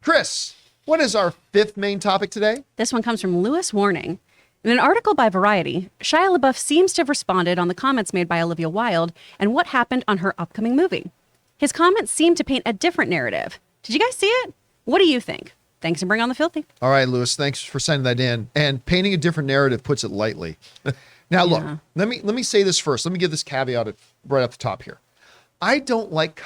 Chris, what is our fifth main topic today? This one comes from Lewis Warning. In an article by Variety, Shia LaBeouf seems to have responded on the comments made by Olivia Wilde and what happened on her upcoming movie. His comments seem to paint a different narrative. Did you guys see it? What do you think? Thanks and bring on the filthy. All right, Lewis, thanks for sending that in. And painting a different narrative puts it lightly. Now, look, let me say this first. Let me give this caveat right up the top here. I don't like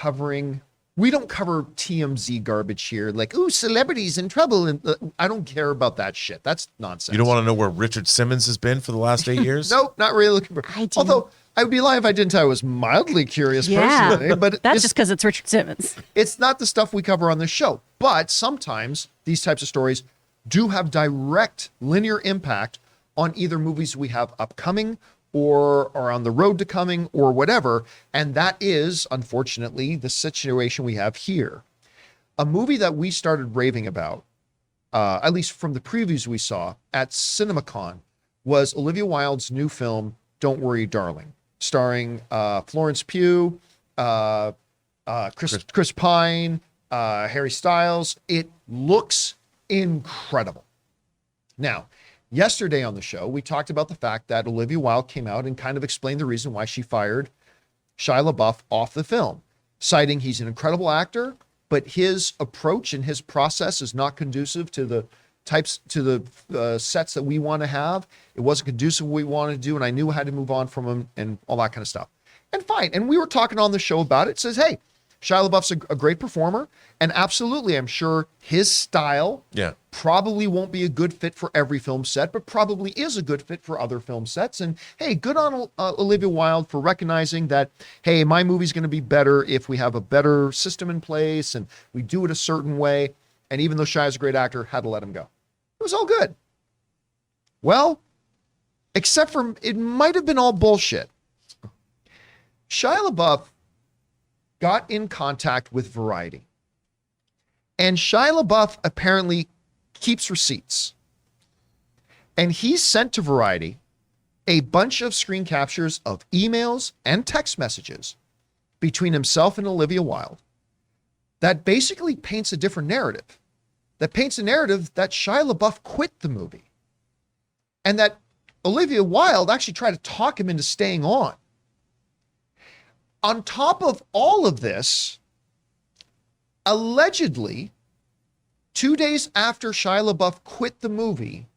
we don't cover TMZ garbage here. Like, ooh, celebrities in trouble. And I don't care about that shit. That's nonsense. You don't want to know where Richard Simmons has been for the last 8 years? Nope, not really looking for. Although I would be lying if I didn't tell you I was mildly curious personally. But that's just because it's Richard Simmons. It's not the stuff we cover on this show. But sometimes these types of stories do have direct linear impact on either movies we have upcoming or are on the road to coming or whatever. And that is, unfortunately, the situation we have here. A movie that we started raving about, at least from the previews we saw at CinemaCon, was Olivia Wilde's new film, Don't Worry, Darling, starring Florence Pugh, Chris Pine, Harry Styles. It looks incredible. Now, yesterday on the show, we talked about the fact that Olivia Wilde came out and kind of explained the reason why she fired Shia LaBeouf off the film, citing he's an incredible actor, but his approach and his process is not conducive to the sets that we want to have. It wasn't conducive to what we wanted to do, and I knew I had to move on from him and all that kind of stuff. And fine. And we were talking on the show about it. It says, hey, Shia LaBeouf's a great performer, and absolutely, I'm sure his style probably won't be a good fit for every film set, but probably is a good fit for other film sets. And hey, good on Olivia Wilde for recognizing that, hey, my movie's going to be better if we have a better system in place and we do it a certain way. And even though Shia's a great actor, had to let him go. It was all good. Well, except for it might have been all bullshit. Shia LaBeouf got in contact with Variety. And Shia LaBeouf apparently keeps receipts. And he sent to Variety a bunch of screen captures of emails and text messages between himself and Olivia Wilde that basically paints a different narrative. That paints a narrative that Shia LaBeouf quit the movie. And that Olivia Wilde actually tried to talk him into staying on. On top of all of this, allegedly, 2 days after Shia LaBeouf quit the movie,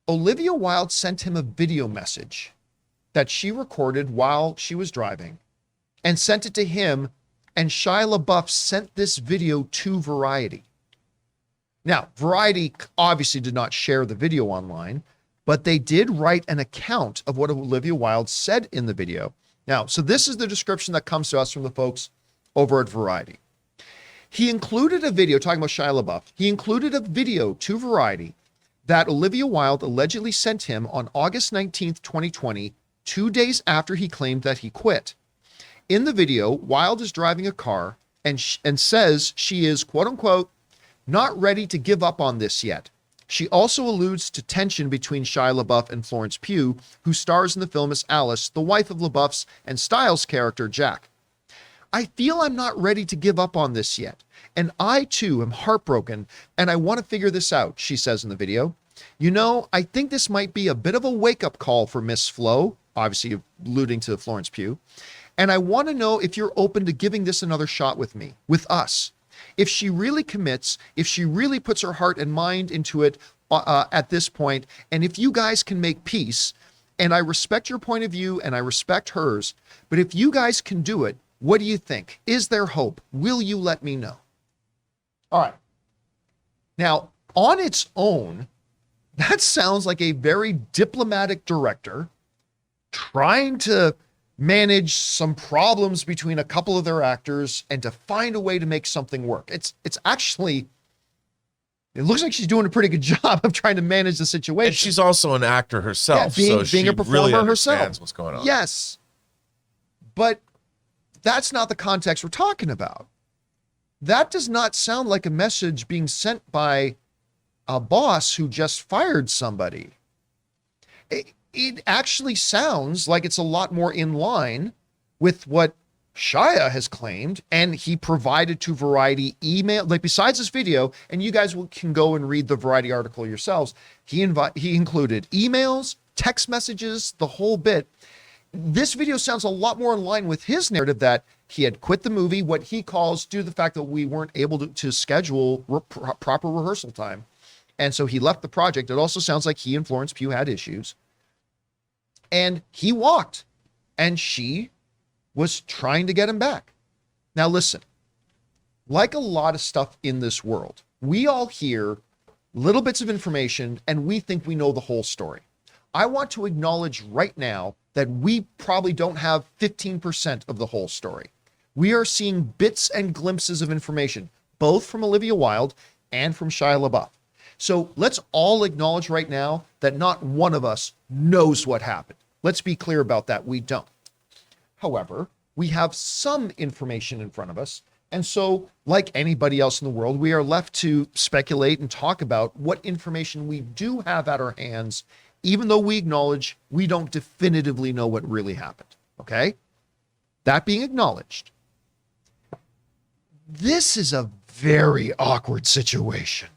Olivia Wilde sent him a video message that she recorded while she was driving and sent it to him, and Shia LaBeouf sent this video to Variety. Now, Variety obviously did not share the video online, but they did write an account of what Olivia Wilde said in the video. Now, so this is the description that comes to us from the folks over at Variety. He included a video, talking about Shia LaBeouf, he included a video to Variety that Olivia Wilde allegedly sent him on August 19th, 2020, 2 days after he claimed that he quit. In the video, Wilde is driving a car and says she is, quote unquote, not ready to give up on this yet. She also alludes to tension between Shia LaBeouf and Florence Pugh, who stars in the film as Alice, the wife of LaBeouf's and Styles' character, Jack. I feel I'm not ready to give up on this yet. And I, too, am heartbroken, and I want to figure this out, she says in the video. You know, I think this might be a bit of a wake-up call for Miss Flo, obviously alluding to Florence Pugh. And I want to know if you're open to giving this another shot with me, with us. If she really commits, if she really puts her heart and mind into it at this point, and if you guys can make peace, and I respect your point of view and I respect hers, but if you guys can do it, what do you think? Is there hope? Will you let me know? All right. Now, on its own, that sounds like a very diplomatic director trying to manage some problems between a couple of their actors and to find a way to make something work. It's actually, it looks like she's doing a pretty good job of trying to manage the situation. And she's also an actor herself. Yeah, being a performer really herself. Understands what's going on. Yes. But that's not the context we're talking about. That does not sound like a message being sent by a boss who just fired somebody. It actually sounds like it's a lot more in line with what Shia has claimed, and he provided to Variety email, like besides this video, and you guys can go and read the Variety article yourselves. He included emails, text messages, the whole bit. This video sounds a lot more in line with his narrative that he had quit the movie, what he calls due to the fact that we weren't able to schedule proper rehearsal time. And so he left the project. It also sounds like he and Florence Pugh had issues. And he walked, and she was trying to get him back. Now listen, like a lot of stuff in this world, we all hear little bits of information and we think we know the whole story. I want to acknowledge right now that we probably don't have 15% of the whole story. We are seeing bits and glimpses of information, both from Olivia Wilde and from Shia LaBeouf. So let's all acknowledge right now that not one of us knows what happened. Let's be clear about that. We don't. However, we have some information in front of us. And so, like anybody else in the world, we are left to speculate and talk about what information we do have at our hands, even though we acknowledge we don't definitively know what really happened. Okay? That being acknowledged, this is a very awkward situation.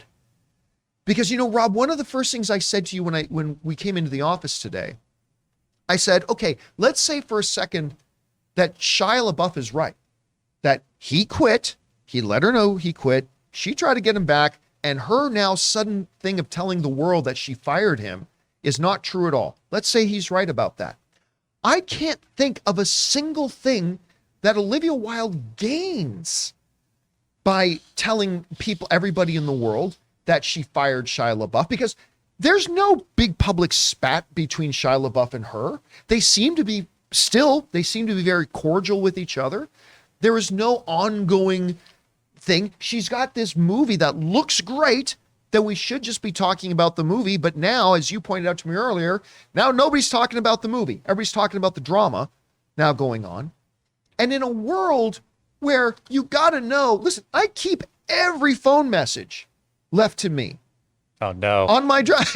Because, you know, Rob, one of the first things I said to you when we came into the office today, I said, okay, let's say for a second that Shia LaBeouf is right, that he quit, he let her know he quit, she tried to get him back, and her now sudden thing of telling the world that she fired him is not true at all. Let's say he's right about that. I can't think of a single thing that Olivia Wilde gains by telling people, everybody in the world, that she fired Shia LaBeouf, because there's no big public spat between Shia LaBeouf and her. They seem to be very cordial with each other. There is no ongoing thing. She's got this movie that looks great, that we should just be talking about the movie. But now, as you pointed out to me earlier, now nobody's talking about the movie. Everybody's talking about the drama now going on. And in a world where you got to know, listen, I keep every phone message left to me. Oh, no. On my drive.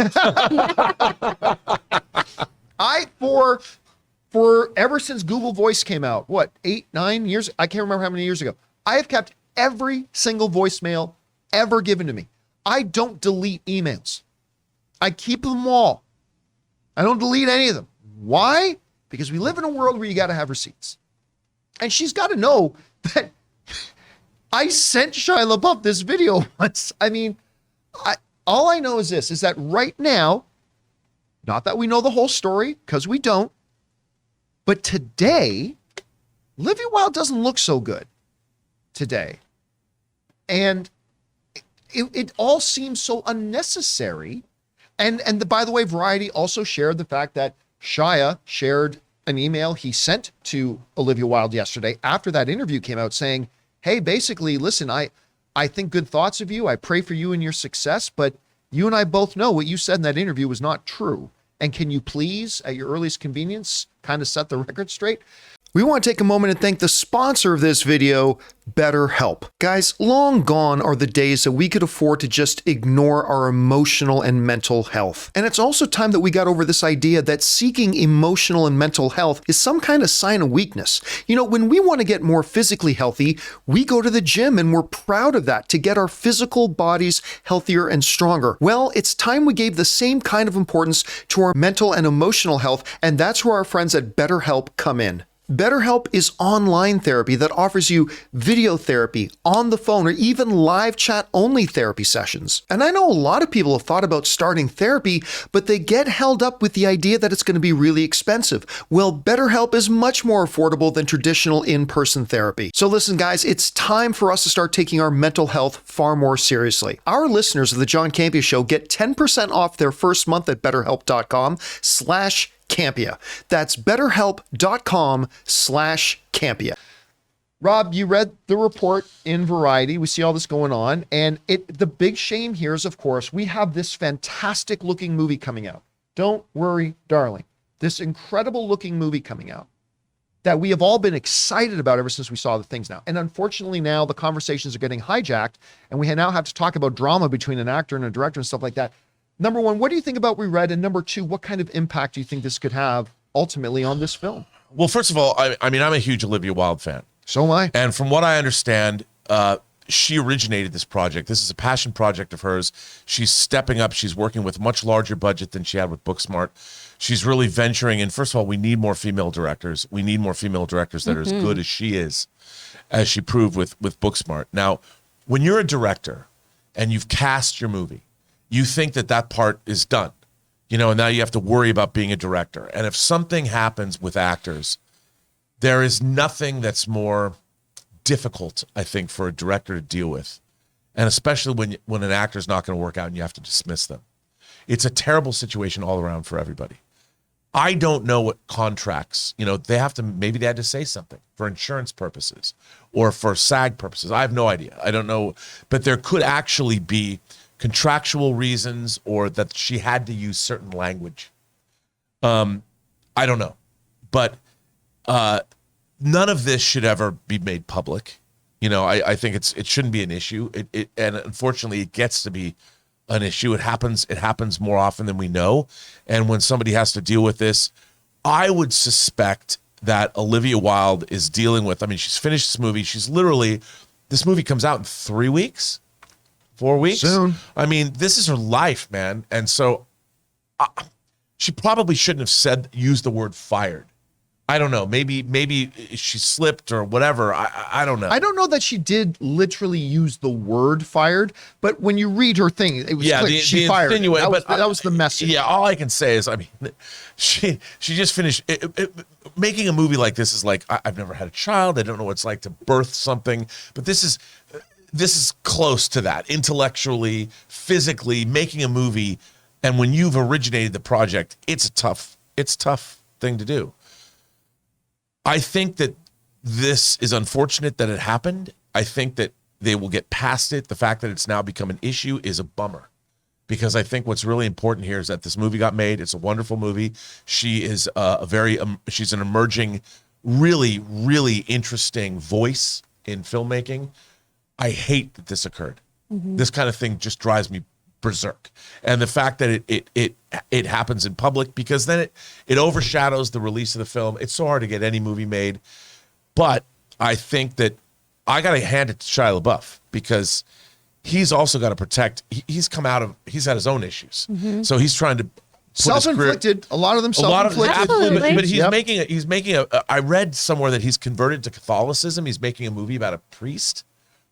For ever since Google Voice came out, 8, 9 years? I can't remember how many years ago. I have kept every single voicemail ever given to me. I don't delete emails. I keep them all. I don't delete any of them. Why? Because we live in a world where you got to have receipts. And she's got to know that I sent Shia LaBeouf this video once. I mean, all I know is this, is that right now, not that we know the whole story, because we don't, but today, Olivia Wilde doesn't look so good today. And it all seems so unnecessary. And by the way, Variety also shared the fact that Shia shared an email he sent to Olivia Wilde yesterday after that interview came out saying, hey, basically, listen, I think good thoughts of you. I pray for you and your success, but you and I both know what you said in that interview was not true. And can you please, at your earliest convenience, kind of set the record straight? We want to take a moment and thank the sponsor of this video, BetterHelp. Guys, long gone are the days that we could afford to just ignore our emotional and mental health. And it's also time that we got over this idea that seeking emotional and mental health is some kind of sign of weakness. You know, when we want to get more physically healthy, we go to the gym and we're proud of that to get our physical bodies healthier and stronger. Well, it's time we gave the same kind of importance to our mental and emotional health, and that's where our friends at BetterHelp come in. BetterHelp is online therapy that offers you video therapy, on the phone, or even live chat only therapy sessions. And I know a lot of people have thought about starting therapy, but they get held up with the idea that it's going to be really expensive. Well, BetterHelp is much more affordable than traditional in-person therapy. So listen, guys, it's time for us to start taking our mental health far more seriously. Our listeners of the John Campea Show get 10% off their first month at betterhelp.com/Campea. That's betterhelp.com/Campea. Rob, you read the report in Variety. We see all this going on. And the big shame here is, of course, we have this fantastic looking movie coming out. Don't worry, darling. This incredible looking movie coming out that we have all been excited about ever since we saw the things now. And unfortunately now the conversations are getting hijacked and we now have to talk about drama between an actor and a director and stuff like that. Number one, what do you think about what we read? And number two, what kind of impact do you think this could have ultimately on this film? Well, first of all, I mean, I'm a huge Olivia Wilde fan. So am I. And from what I understand, she originated this project. This is a passion project of hers. She's stepping up. She's working with much larger budget than she had with Booksmart. She's really venturing. And first of all, we need more female directors. We need more female directors that are as good as she is, as she proved with Booksmart. Now, when you're a director and you've cast your movie, you think that part is done. And now you have to worry about being a director. And if something happens with actors, there is nothing that's more difficult, I think, for a director to deal with. And especially when an actor's not going to work out and you have to dismiss them. It's a terrible situation all around for everybody. I don't know what contracts, maybe they had to say something for insurance purposes or for SAG purposes. I have no idea. I don't know. But there could actually be contractual reasons or that she had to use certain language. I don't know. But none of this should ever be made public. I think it shouldn't be an issue. And unfortunately, it gets to be an issue. It happens more often than we know. And when somebody has to deal with this, I would suspect that Olivia Wilde is dealing with, she's finished this movie. This movie comes out in 3 weeks, 4 weeks. Soon. This is her life, man. And so she probably shouldn't have used the word fired. I don't know. Maybe she slipped or whatever. I don't know. I don't know that she did literally use the word fired, but when you read her thing, it was clear she fired. That was the message. Yeah, all I can say is, she just finished. Making a movie like this is like, I've never had a child. I don't know what it's like to birth something, but this is close to that. Intellectually, physically, making a movie, and when you've originated the project, it's a tough thing to do. I think that this is unfortunate that it happened. I think that they will get past it. The fact that it's now become an issue is a bummer, because I think what's really important here is that this movie got made. It's a wonderful movie. She is she's an emerging, really, really interesting voice in filmmaking. I hate that this occurred. This kind of thing just drives me berserk. And the fact that it happens in public, because then it overshadows the release of the film. It's so hard to get any movie made. But I think that I got to hand it to Shia LaBeouf, because he's also got to protect. He's had his own issues. So he's trying to self-inflicted. A lot of them self-inflicted. But he's making a. I read somewhere that he's converted to Catholicism. He's making a movie about a priest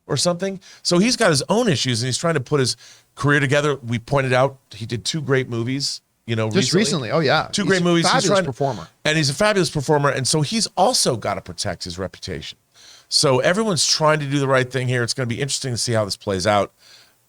or something. So he's got his own issues, and he's trying to put his career together. We pointed out he did 2 great movies, just recently. Oh yeah. 2 great movies. Fabulous performer. And he's a fabulous performer. And so he's also got to protect his reputation. So everyone's trying to do the right thing here. It's going to be interesting to see how this plays out.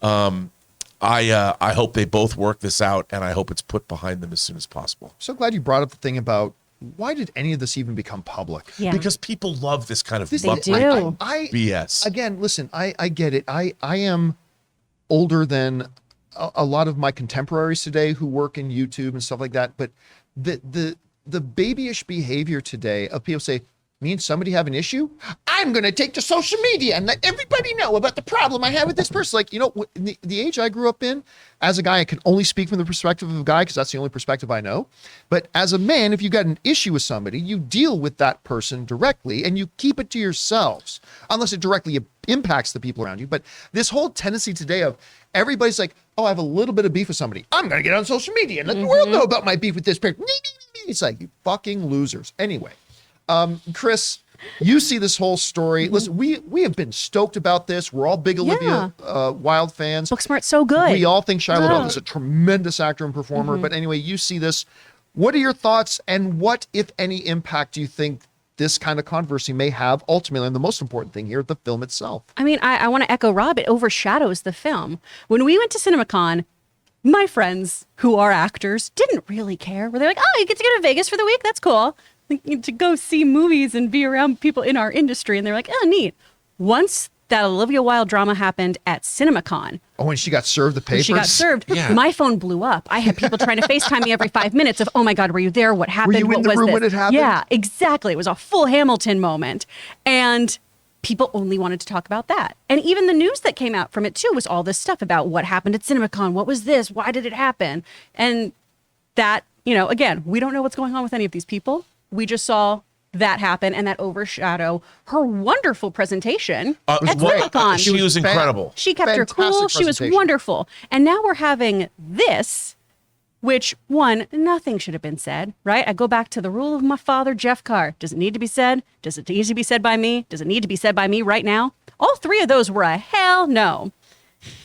I hope they both work this out, and I hope it's put behind them as soon as possible. So glad you brought up the thing about why did any of this even become public? Yeah. Because people love this kind of BS. Again, listen, I get it. I am older than a lot of my contemporaries today who work in YouTube and stuff like that. But the babyish behavior today of people say, me and somebody have an issue, I'm going to take to social media and let everybody know about the problem I have with this person. Like, the age I grew up in, as a guy, I can only speak from the perspective of a guy because that's the only perspective I know. But as a man, if you got an issue with somebody, you deal with that person directly and you keep it to yourselves, unless it directly impacts the people around you. But this whole tendency today of everybody's like, oh, I have a little bit of beef with somebody, I'm going to get on social media and let the world know about my beef with this person. It's like, you fucking losers. Anyway. Chris, you see this whole story. Listen, we have been stoked about this. We're all big Olivia Wilde fans. Booksmart's so good. We all think Shia LaBeouf is a tremendous actor and performer. But anyway, you see this. What are your thoughts, and what, if any, impact do you think this kind of controversy may have ultimately, and the most important thing here, the film itself? I want to echo Rob. It overshadows the film. When we went to CinemaCon, my friends who are actors didn't really care. Were they like, oh, you get to go to Vegas for the week? That's cool. To go see movies and be around people in our industry. And they're like, oh, neat. Once that Olivia Wilde drama happened at CinemaCon. Oh, when she got served the papers? She got served. Yeah. My phone blew up. I had people trying to FaceTime me every 5 minutes of, oh my God, were you there? What happened? Were you in the room when it happened? Yeah, exactly. It was a full Hamilton moment. And people only wanted to talk about that. And even the news that came out from it too was all this stuff about what happened at CinemaCon. What was this? Why did it happen? And that, again, we don't know what's going on with any of these people. We just saw that happen and that overshadow her wonderful presentation at Well, CinemaCon. she was incredible. She kept her cool. Fantastic She was presentation. wonderful. And now we're having this, which, one, nothing should have been said, right? I go back to the rule of my father, Jeff Carr. Does it need to be said? Does it need to be said by me? Does it need to be said by me right now? All three of those were a hell no.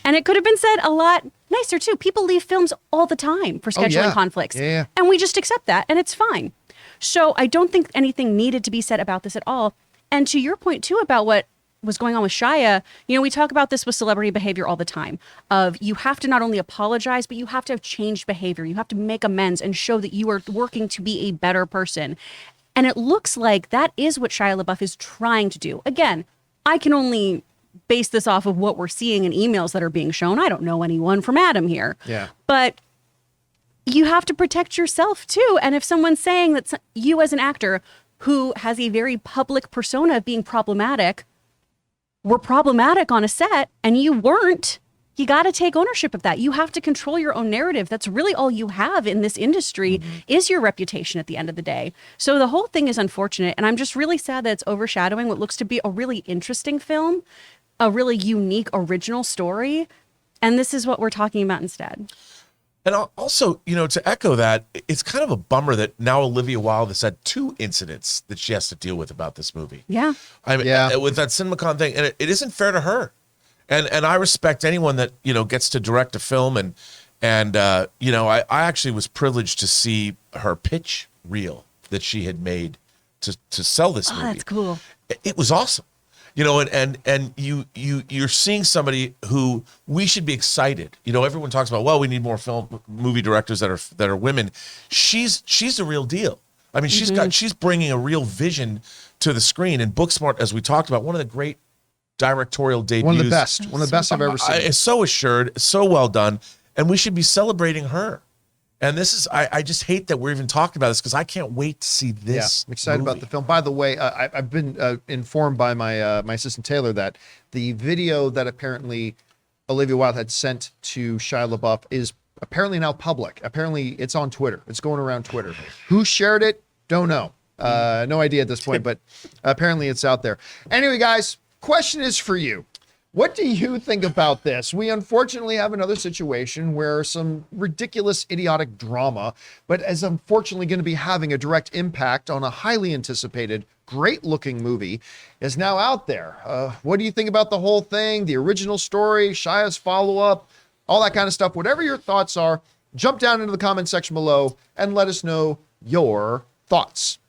And it could have been said a lot nicer, too. People leave films all the time for scheduling yeah. conflicts. Yeah. And we just accept that, and it's fine. So I don't think anything needed to be said about this at all. And to your point, too, about what was going on with Shia, you know, we talk about this with celebrity behavior all the time of you have to not only apologize, but you have to have changed behavior. You have to make amends and show that you are working to be a better person. And it looks like that is what Shia LaBeouf is trying to do. Again, I can only base this off of what we're seeing in emails that are being shown. I don't know anyone from Adam here. Yeah. But you have to protect yourself too. And if someone's saying that you as an actor who has a very public persona of being problematic were problematic on a set and you weren't, you got to take ownership of that. You have to control your own narrative. That's really all you have in this industry is your reputation at the end of the day. So the whole thing is unfortunate. And I'm just really sad that it's overshadowing what looks to be a really interesting film, a really unique original story. And this is what we're talking about instead. And also, you know, to echo that, it's kind of a bummer that now Olivia Wilde has had 2 incidents that she has to deal with about this movie. Yeah. I mean, Yeah. with that CinemaCon thing, and it isn't fair to her. And I respect anyone that, you know, gets to direct a film. And you know, I actually was privileged to see her pitch reel that she had made to sell this movie. Oh, that's cool. It was awesome. You know, and you're seeing somebody who we should be excited. You know, everyone talks about, well, we need more movie directors that are women. She's the real deal. I mean, she's bringing a real vision to the screen. And Booksmart, as we talked about, one of the great directorial debuts. One of the best I've ever seen. It's so assured, so well done, and we should be celebrating her. And this is, I just hate that we're even talking about this because I can't wait to see this. I'm excited about the film. By the way, I've been informed by my my assistant Taylor that the video that apparently Olivia Wilde had sent to Shia LaBeouf is apparently now public. Apparently, it's on Twitter. It's going around Twitter. Who shared it? Don't know. No idea at this point, but apparently it's out there. Anyway, guys, question is for you. What do you think about this? We unfortunately have another situation where some ridiculous, idiotic drama, but is unfortunately going to be having a direct impact on a highly anticipated, great-looking movie is now out there. What do you think about the whole thing? The original story, Shia's follow-up, all that kind of stuff. Whatever your thoughts are, jump down into the comment section below and let us know your thoughts.